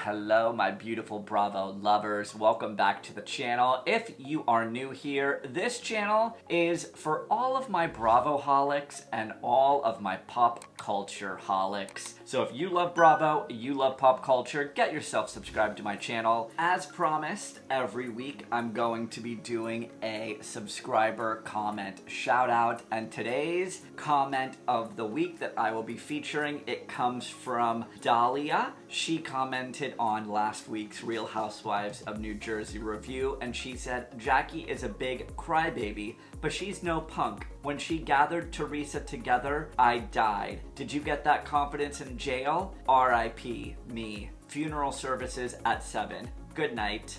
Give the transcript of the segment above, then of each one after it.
Hello, my beautiful Bravo lovers. Welcome back to the channel. If you are new here, this channel is for all of my Bravo-holics and all of my pop culture holics. So if you love Bravo, you love pop culture, get yourself subscribed to my channel. As promised, every week I'm going to be doing a subscriber comment shout out, and today's comment of the week that I will be featuring, it comes from Dahlia. She commented on last week's Real Housewives of New Jersey review, and she said, Jackie is a big crybaby, but she's no punk. When she gathered Teresa together, I died. Did you get that confidence in jail? R.I.P. me. Funeral services at 7. Good night.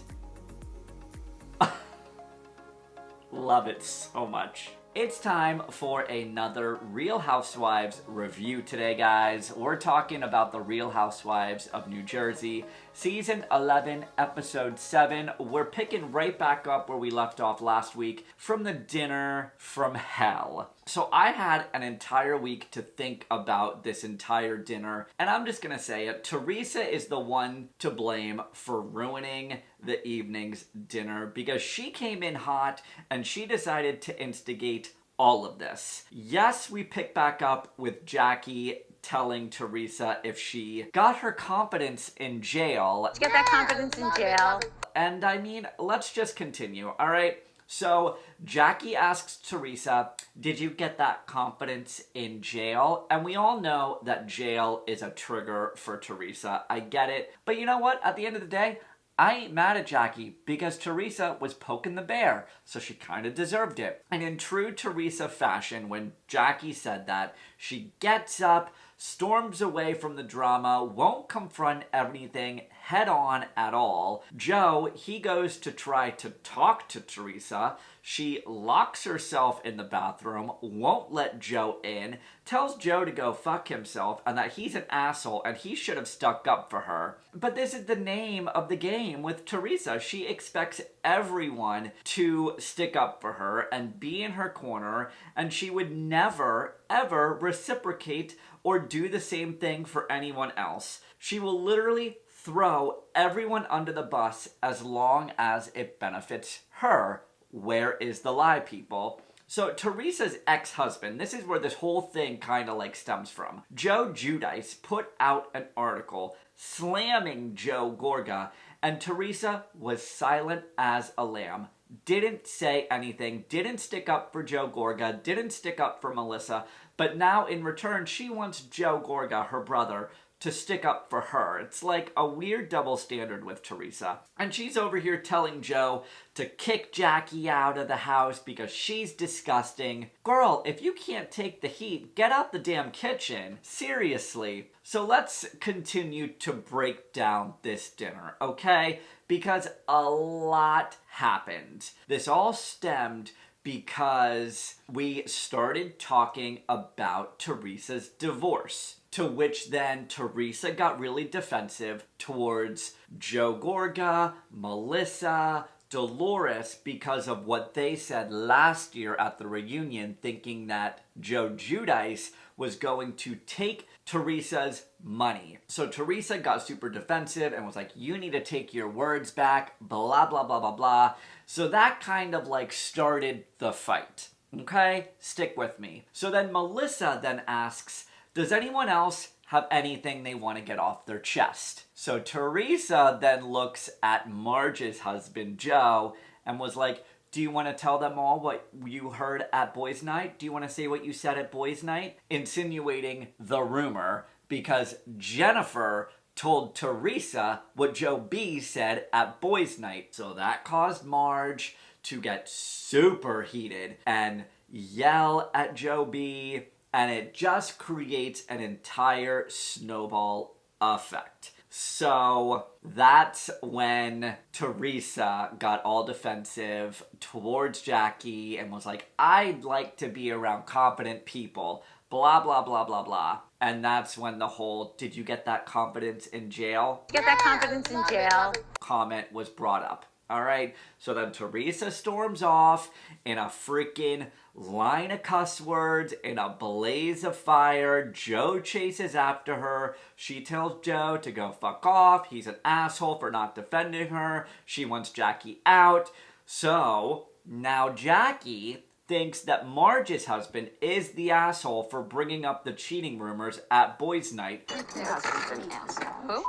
Love it so much. It's time for another Real Housewives review today, guys. We're talking about the Real Housewives of New Jersey, Season 11, Episode 7. We're picking right back up where we left off last week from the dinner from hell. So I had an entire week to think about this entire dinner, and I'm just gonna say it. Teresa is the one to blame for ruining the evening's dinner because she came in hot and she decided to instigate all of this. Yes, we pick back up with Jackie telling Teresa if she got her confidence in jail. Let's get that confidence in jail. And I mean, let's just continue, all right? So Jackie asks Teresa, did you get that confidence in jail? And we all know that jail is a trigger for Teresa. I get it. But you know what? At the end of the day, I ain't mad at Jackie because Teresa was poking the bear, so she kind of deserved it. And in true Teresa fashion, when Jackie said that, she gets up, storms away from the drama, won't confront anything head on at all. Joe, he goes to try to talk to Teresa. She locks herself in the bathroom, won't let Joe in, tells Joe to go fuck himself and that he's an asshole and he should have stuck up for her. But this is the name of the game with Teresa. She expects everyone to stick up for her and be in her corner, and she would never, ever reciprocate or do the same thing for anyone else. She will literally throw everyone under the bus as long as it benefits her. Where is the lie, people? So Teresa's ex-husband, this is where this whole thing kind of like stems from. Joe Giudice put out an article slamming Joe Gorga, and Teresa was silent as a lamb. Didn't say anything, didn't stick up for Joe Gorga, didn't stick up for Melissa, but now in return she wants Joe Gorga, her brother, to stick up for her. It's like a weird double standard with Teresa. And she's over here telling Joe to kick Jackie out of the house because she's disgusting. Girl, if you can't take the heat, get out the damn kitchen. Seriously. So let's continue to break down this dinner, okay? Because a lot happened. This all stemmed because we started talking about Teresa's divorce. To which then Teresa got really defensive towards Joe Gorga, Melissa, Dolores because of what they said last year at the reunion, thinking that Joe Giudice was going to take Teresa's money. So Teresa got super defensive and was like, you need to take your words back, blah, blah, blah, blah, blah. So that kind of like started the fight. Okay? Stick with me. So then Melissa then asks, does anyone else have anything they want to get off their chest? So Teresa then looks at Marge's husband, Joe, and was like, do you want to tell them all what you heard at boys' night? Do you want to say what you said at boys' night? Insinuating the rumor because Jennifer told Teresa what Joe B said at boys' night. So that caused Marge to get super heated and yell at Joe B, and it just creates an entire snowball effect. So that's when Teresa got all defensive towards Jackie and was like, I'd like to be around confident people, blah, blah, blah, blah, blah. And that's when the whole, did you get that confidence in jail? Get that confidence in jail. Comment was brought up. All right, so then Teresa storms off in a freaking line of cuss words in a blaze of fire. Joe chases after her. She tells Joe to go fuck off. He's an asshole for not defending her. She wants Jackie out. So now Jackie thinks that Marge's husband is the asshole for bringing up the cheating rumors at boys' night. Your husband's an asshole. Who?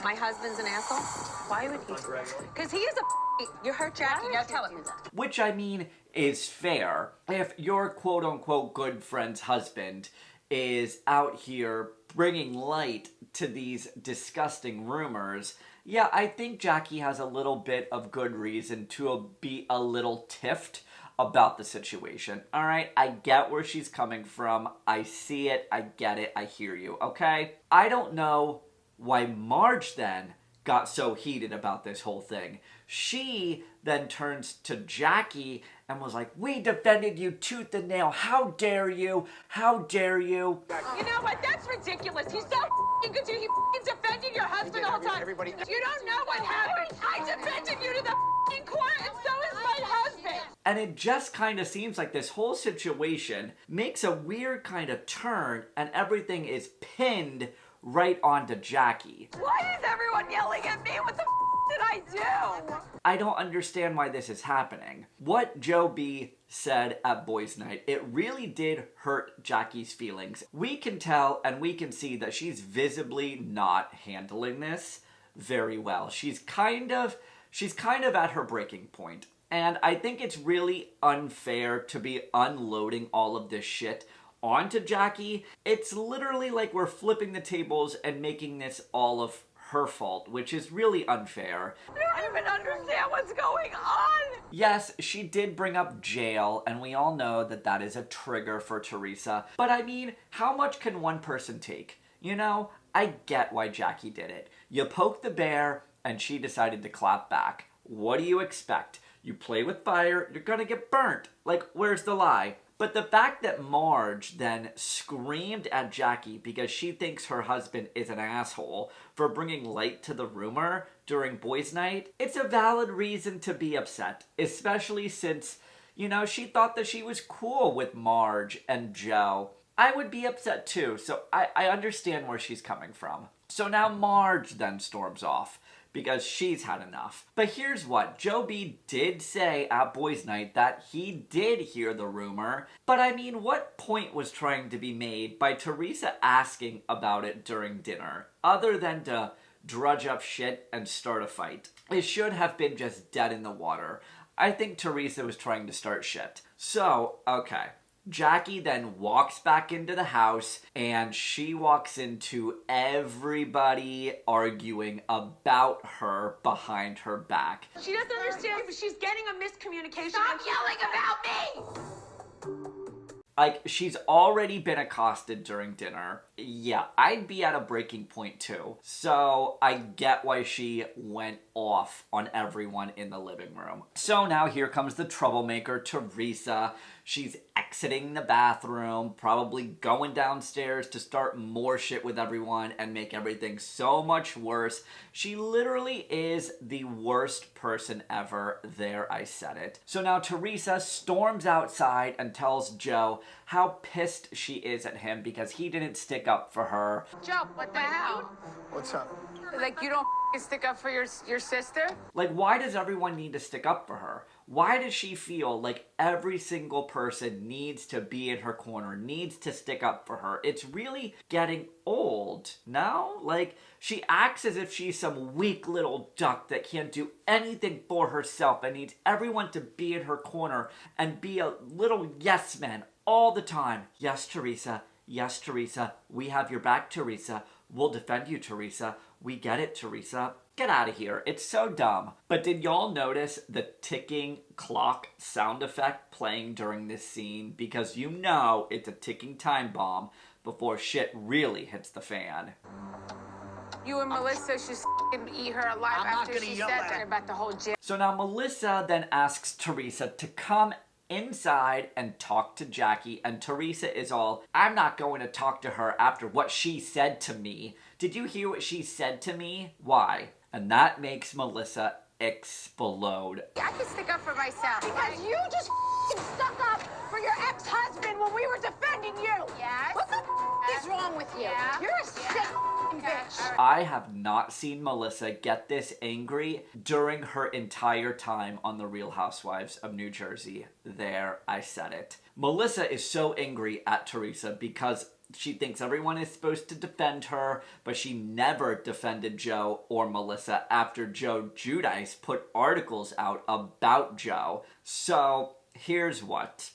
My husband's an asshole? Why would he? Because he is a. You hurt Jackie. Now tell him. Which, I mean, is fair. If your quote-unquote good friend's husband is out here bringing light to these disgusting rumors, yeah, I think Jackie has a little bit of good reason to be a little tiffed about the situation. All right, I get where she's coming from. I see it. I get it. I hear you. Okay? I don't know why Marge then got so heated about this whole thing. She then turns to Jackie and was like, we defended you tooth and nail. How dare you? How dare you? You know what? That's ridiculous. He's so good to you. He defended your husband all the time. Everybody. You don't know what happened. I defended you to the court, and so is my husband. And it just kind of seems like this whole situation makes a weird kind of turn and everything is pinned right onto Jackie. Why is everyone yelling at me? What the did I do? I don't understand why this is happening. What Joe B said at boys' night, it really did hurt Jackie's feelings. We can tell and we can see that she's visibly not handling this very well. She's kind of at her breaking point. And I think it's really unfair to be unloading all of this shit onto Jackie. It's literally like we're flipping the tables and making this all of her fault, which is really unfair. I don't even understand what's going on. Yes, she did bring up jail, and we all know that that is a trigger for Teresa. But I mean, how much can one person take? You know, I get why Jackie did it. You poke the bear, and she decided to clap back. What do you expect? You play with fire, you're gonna get burnt. Like, where's the lie? But the fact that Marge then screamed at Jackie because she thinks her husband is an asshole for bringing light to the rumor during boys' night, it's a valid reason to be upset. Especially since, you know, she thought that she was cool with Marge and Joe. I would be upset too, so I understand where she's coming from. So now Marge then storms off because she's had enough. But here's what, Joe B did say at boys' night that he did hear the rumor, but I mean, what point was trying to be made by Teresa asking about it during dinner, other than to drudge up shit and start a fight? It should have been just dead in the water. I think Teresa was trying to start shit. So, okay. Jackie then walks back into the house and she walks into everybody arguing about her behind her back. She doesn't understand, but she's getting a miscommunication. Stop yelling about me! Like, she's already been accosted during dinner. Yeah, I'd be at a breaking point too. So I get why she went off on everyone in the living room. So now here comes the troublemaker, Teresa. She's exiting the bathroom, probably going downstairs to start more shit with everyone and make everything so much worse. She literally is the worst person ever. There, I said it. So now Teresa storms outside and tells Joe how pissed she is at him because he didn't stick up for her. Joe, what the hell? What's up? Like, you don't stick up for your sister? Like, why does everyone need to stick up for her? Why does she feel like every single person needs to be in her corner, needs to stick up for her? It's really getting old, no? Like, she acts as if she's some weak little duck that can't do anything for herself and needs everyone to be in her corner and be a little yes man all the time. Yes, Teresa. Yes, Teresa. We have your back, Teresa. We'll defend you, Teresa. We get it, Teresa. Get out of here. It's so dumb. But did y'all notice the ticking clock sound effect playing during this scene? Because you know it's a ticking time bomb before shit really hits the fan. You and Melissa should eat her alive after she said that about the whole jail. So now Melissa then asks Teresa to come inside and talk to Jackie, and Teresa is all, I'm not going to talk to her after what she said to me. Did you hear what she said to me? Why? And that makes Melissa explode. I can stick up for myself. Because you just stuck up for for your ex-husband when we were defending you. Yes. What the is wrong with you? Yeah. You're a sick bitch. I have not seen Melissa get this angry during her entire time on the Real Housewives of New Jersey. There, I said it. Melissa is so angry at Teresa because she thinks everyone is supposed to defend her, but she never defended Joe or Melissa after Joe Giudice put articles out about Joe. So, here's what.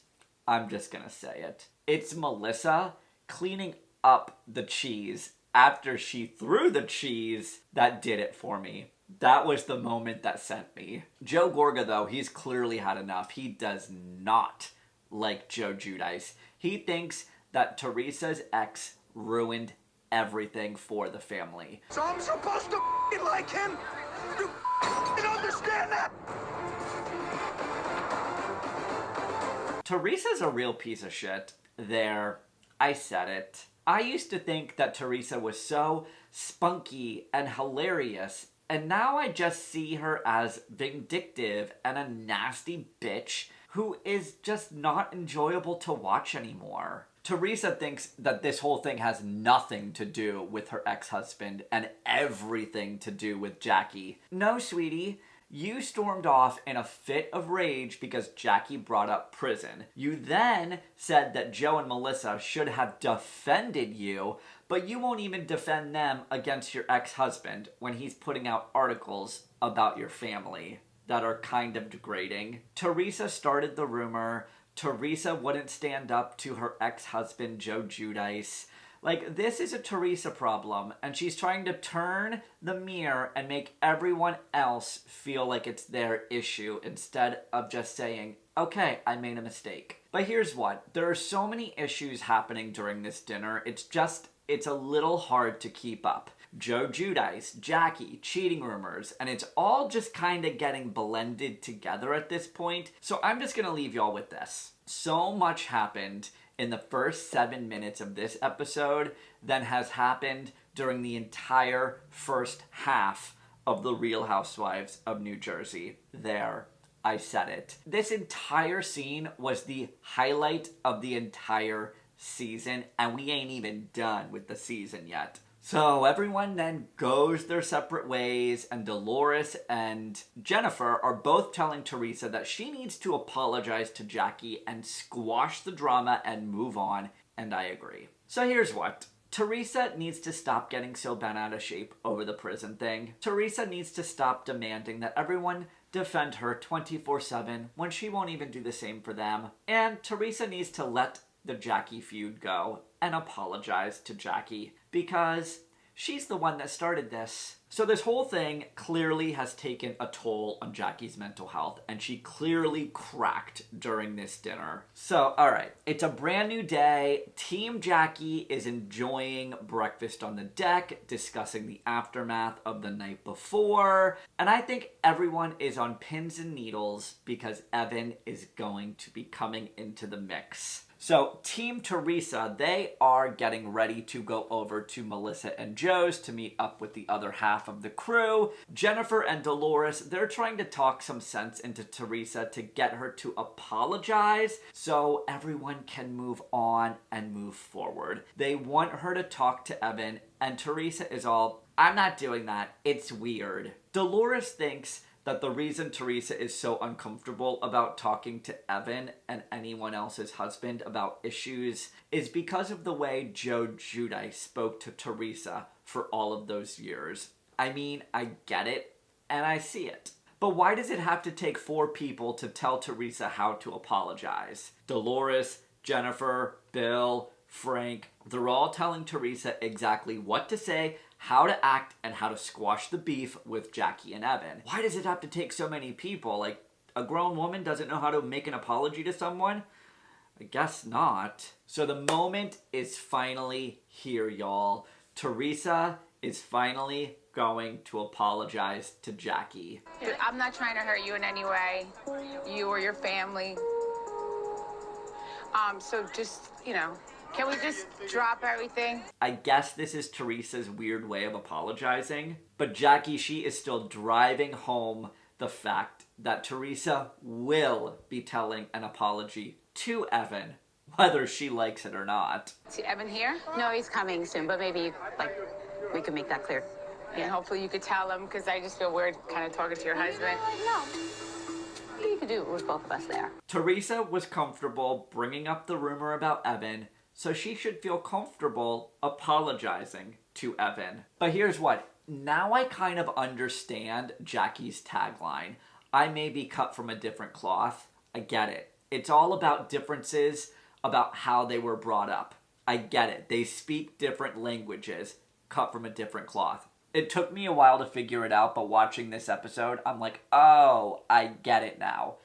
I'm just gonna say it. It's Melissa cleaning up the cheese after she threw the cheese that did it for me. That was the moment that sent me. Joe Gorga, though, he's clearly had enough. He does not like Joe Giudice. He thinks that Teresa's ex ruined everything for the family. So I'm supposed to like him? You understand that? Teresa's a real piece of shit. There, I said it. I used to think that Teresa was so spunky and hilarious, and now I just see her as vindictive and a nasty bitch who is just not enjoyable to watch anymore. Teresa thinks that this whole thing has nothing to do with her ex-husband and everything to do with Jackie. No, sweetie. You stormed off in a fit of rage because Jackie brought up prison. You then said that Joe and Melissa should have defended you, but you won't even defend them against your ex-husband when he's putting out articles about your family that are kind of degrading. Teresa started the rumor. Teresa wouldn't stand up to her ex-husband, Joe Giudice. Like, this is a Teresa problem, and she's trying to turn the mirror and make everyone else feel like it's their issue instead of just saying, okay, I made a mistake. But here's what. There are so many issues happening during this dinner, it's a little hard to keep up. Joe Giudice, Jackie, cheating rumors, and it's all just kind of getting blended together at this point. So I'm just going to leave y'all with this. So much happened in the first 7 minutes of this episode than has happened during the entire first half of the Real Housewives of New Jersey. There, I said it. This entire scene was the highlight of the entire season, and we ain't even done with the season yet. So everyone then goes their separate ways, and Dolores and Jennifer are both telling Teresa that she needs to apologize to Jackie and squash the drama and move on, and I agree. So here's what. Teresa needs to stop getting so bent out of shape over the prison thing. Teresa needs to stop demanding that everyone defend her 24/7 when she won't even do the same for them. And Teresa needs to let the Jackie feud go and apologize to Jackie because she's the one that started this. So this whole thing clearly has taken a toll on Jackie's mental health, and she clearly cracked during this dinner. So, alright, it's a brand new day. Team Jackie is enjoying breakfast on the deck, discussing the aftermath of the night before, and I think everyone is on pins and needles because Evan is going to be coming into the mix. So, Team Teresa, they are getting ready to go over to Melissa and Joe's to meet up with the other half of the crew. Jennifer and Dolores, they're trying to talk some sense into Teresa to get her to apologize so everyone can move on and move forward. They want her to talk to Evan, and Teresa is all, I'm not doing that. It's weird. Dolores thinks that the reason Teresa is so uncomfortable about talking to Evan and anyone else's husband about issues is because of the way Joe Giudice spoke to Teresa for all of those years. I mean, I get it, and I see it. But why does it have to take 4 people to tell Teresa how to apologize? Dolores, Jennifer, Bill, Frank, they're all telling Teresa exactly what to say, how to act, and how to squash the beef with Jackie and Evan. Why does it have to take so many people? Like, a grown woman doesn't know how to make an apology to someone? I guess not. So the moment is finally here, y'all. Teresa is finally going to apologize to Jackie. I'm not trying to hurt you in any way, you or your family. So just, can we just drop everything? I guess this is Teresa's weird way of apologizing, but Jackie, she is still driving home the fact that Teresa will be telling an apology to Evan, whether she likes it or not. Is Evan here? No, he's coming soon, but maybe, like, we can make that clear. And hopefully you could tell him, because I just feel weird kind of talking to your husband. No. You could do it with both of us there. Teresa was comfortable bringing up the rumor about Evan, so she should feel comfortable apologizing to Evan. But here's what. Now I kind of understand Jackie's tagline. I may be cut from a different cloth. I get it. It's all about differences about how they were brought up. I get it. They speak different languages, cut from a different cloth. It took me a while to figure it out, but watching this episode, I'm like, oh, I get it now.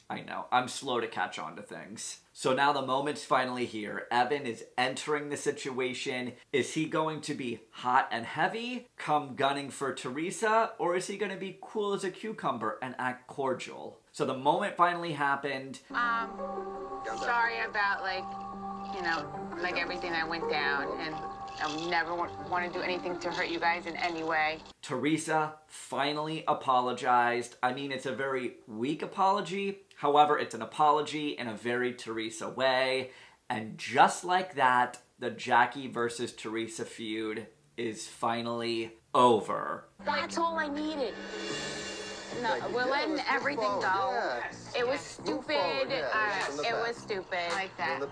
I know, I'm slow to catch on to things. So now the moment's finally here. Evan is entering the situation. Is he going to be hot and heavy, come gunning for Teresa, or is he going to be cool as a cucumber and act cordial? So the moment finally happened. Sorry about, like everything that went down, and I never want to do anything to hurt you guys in any way. Teresa finally apologized. I mean, it's a very weak apology. However, it's an apology in a very Teresa way. And just like that, the Jackie versus Teresa feud is finally over. That's all I needed. No, we're letting everything go. Yeah. It was stupid. It was stupid. Like that.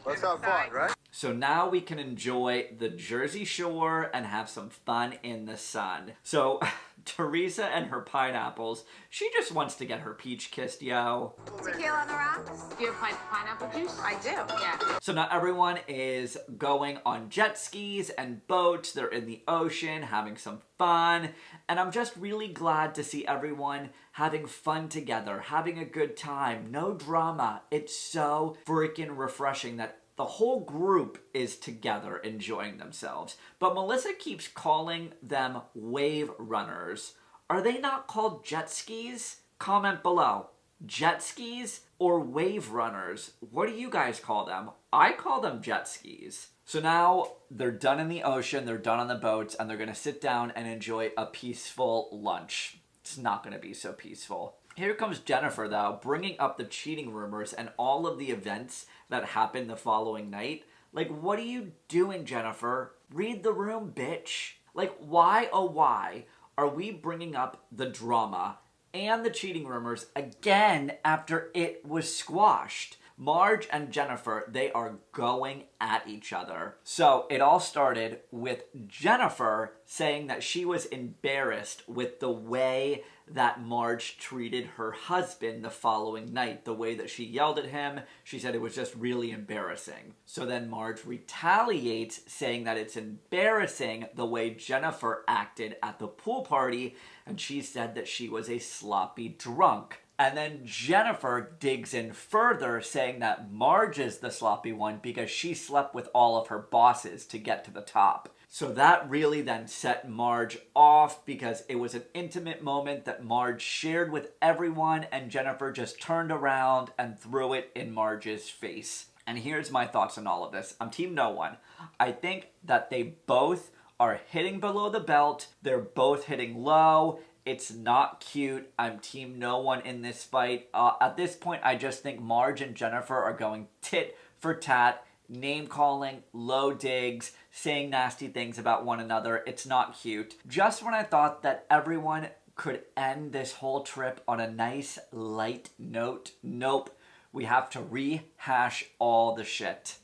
Let's have fun, right? So now we can enjoy the Jersey Shore and have some fun in the sun. So Teresa and her pineapples, she just wants to get her peach kissed, yo. Tequila on the rocks? Do you have pineapple juice? I do. Yeah. So now everyone is going on jet skis and boats. They're in the ocean having some fun. And I'm just really glad to see everyone having fun together, having a good time. No drama. It's so freaking refreshing that the whole group is together enjoying themselves. But Melissa keeps calling them wave runners. Are they not called jet skis? Comment below. Jet skis or wave runners? What do you guys call them? I call them jet skis. So now they're done in the ocean, they're done on the boats, and they're gonna sit down and enjoy a peaceful lunch. It's not gonna be so peaceful. Here comes Jennifer, though, bringing up the cheating rumors and all of the events that happened the following night. Like, what are you doing, Jennifer? Read the room, bitch. Like, why, oh why, are we bringing up the drama and the cheating rumors again after it was squashed? Marge and Jennifer, they are going at each other. So it all started with Jennifer saying that she was embarrassed with the way that Marge treated her husband the following night. The way that she yelled at him, she said it was just really embarrassing. So then Marge retaliates, saying that it's embarrassing the way Jennifer acted at the pool party, and she said that she was a sloppy drunk. And then Jennifer digs in further, saying that Marge is the sloppy one because she slept with all of her bosses to get to the top. So that really then set Marge off because it was an intimate moment that Marge shared with everyone, and Jennifer just turned around and threw it in Marge's face. And here's my thoughts on all of this. I'm team no one. I think that they both are hitting below the belt. They're both hitting low. It's not cute. I'm team no one in this fight. At this point, I just think Marge and Jennifer are going tit for tat, name calling, low digs, saying nasty things about one another. It's not cute. Just when I thought that everyone could end this whole trip on a nice, light note, nope. We have to rehash all the shit.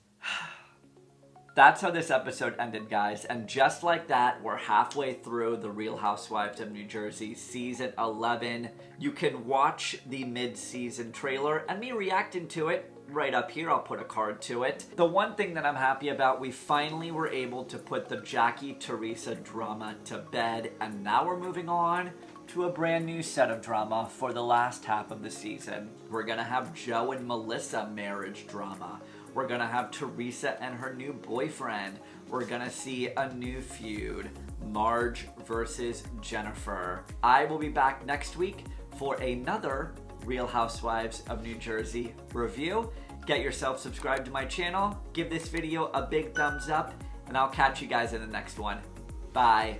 That's how this episode ended, guys. And just like that, we're halfway through the Real Housewives of New Jersey season 11. You can watch the mid-season trailer and me reacting to it right up here. I'll put a card to it. The one thing that I'm happy about, we finally were able to put the Jackie-Teresa drama to bed. And now we're moving on to a brand new set of drama for the last half of the season. We're gonna have Joe and Melissa marriage drama. We're gonna have Teresa and her new boyfriend. We're gonna see a new feud, Marge versus Jennifer. I will be back next week for another Real Housewives of New Jersey review. Get yourself subscribed to my channel, give this video a big thumbs up, and I'll catch you guys in the next one. Bye.